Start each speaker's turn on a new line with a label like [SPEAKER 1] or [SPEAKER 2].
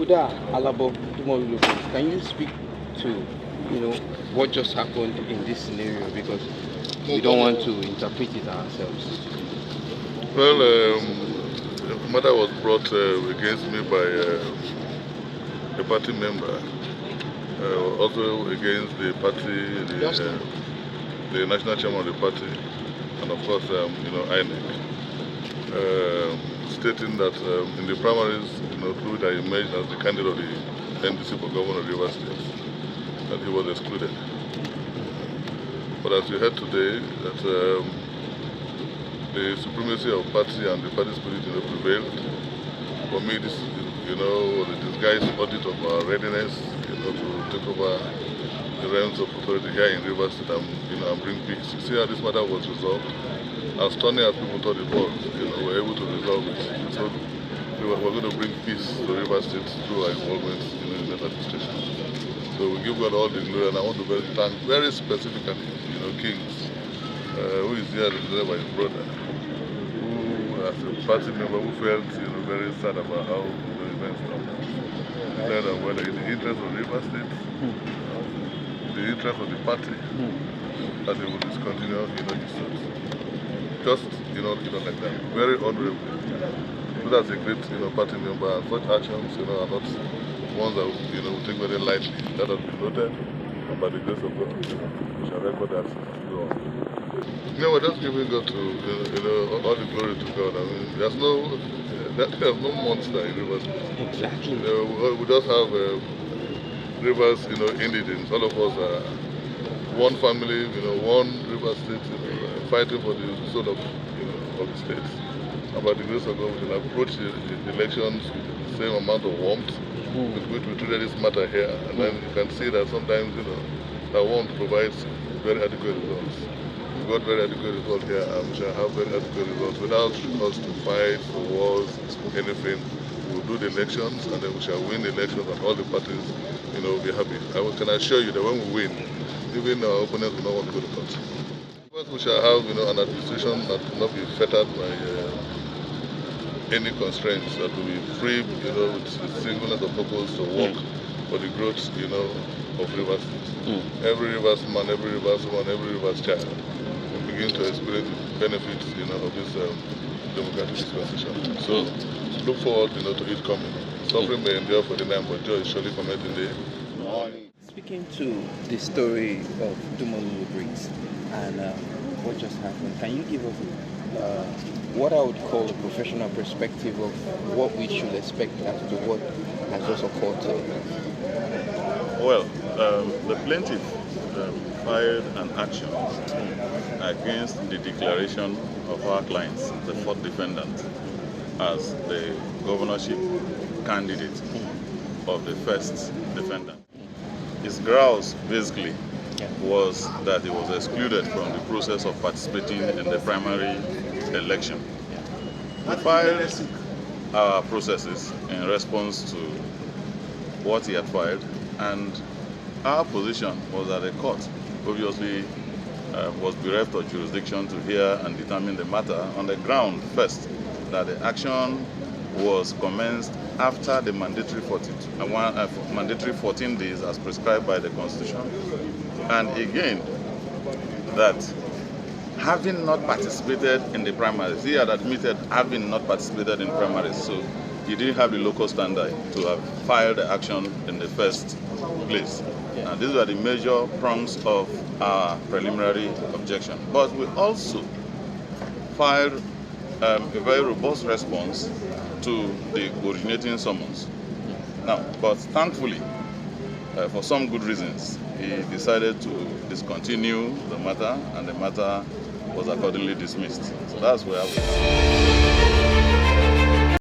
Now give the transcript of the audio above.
[SPEAKER 1] Fuda Alabo Dumo Lulu-Briggs, can you speak to, what just happened in this scenario, because we don't want to interpret it ourselves?
[SPEAKER 2] Well, the matter was brought against me by a party member, also against the party, the national chairman of the party, and of course, INEC, stating that in the primaries, through that emerged as the candidate of the Candidacy for Governor of Rivers State, that he was excluded. But as we heard today, that the supremacy of party and the party spirit prevailed. For me, this is, the disguised audit of our readiness, to take over the realms of authority here in Rivers State and bring peace. You see how this matter was resolved? As stunning as people thought it was, we were able to resolve it. So we're going to bring peace to Rivers State through our involvement in the administration. So we give God all the glory, and I want to thank very specifically, Kings, who is here represented by his brother, who, as a party member, who felt, very sad about how the events turned out. He said that whether in the interest of Rivers State, the interest of the party, that they will discontinue, his suit. Just, like that. Very honorable. That's a great, party member, and such actions, are not ones that, we take very lightly. That has been noted, and by the grace of God, we shall record that and go on. We're just giving God to, all the glory to God. I mean, there's no monster in Rivers.
[SPEAKER 1] Exactly.
[SPEAKER 2] We just have Rivers, indigents. All of us are one family, one Rivers State, fighting for the soul of the state. And by the grace of God, we can approach the elections with the same amount of warmth with which we treated this matter here. And then you can see that sometimes, that warmth provides very adequate results. We got very adequate results here, and we shall have very adequate results without us to fight for wars, anything. We'll do the elections, and then we shall win the elections, and all the parties, will be happy. I can assure you that when we win, even our opponents will not want to go to court. First, we shall have, an administration that will not be fettered by any constraints, that will be free, with singleness of purpose to work for the growth, of Rivers State. Every Rivers man, every Rivers woman, every Rivers child will begin to experience the benefits, of this democratic dispensation. So look forward, to it coming. Suffering may endure for the night, but joy is surely coming in the morning.
[SPEAKER 1] Speaking to the story of Dumo Lulu-Briggs and what just happened, can you give us what I would call a professional perspective of what we should expect as to what has just occurred today?
[SPEAKER 3] Well, the plaintiff filed an action against the declaration of our clients, the fourth defendant, as the governorship candidate of the first defendant. His grounds basically was that he was excluded from the process of participating in the primary election. We filed our processes in response to what he had filed, and our position was that the court obviously was bereft of jurisdiction to hear and determine the matter on the ground, first, that the action was commenced after the mandatory 14 days as prescribed by the Constitution, and again, that having not participated in the primaries, he had admitted having not participated in primaries, so he didn't have the local standard to have filed the action in the first place. And these were the major prongs of our preliminary objection. But we also filed a very robust response to the originating summons. Now, but thankfully, for some good reasons, he decided to discontinue the matter, and the matter was accordingly dismissed. So that's where we are.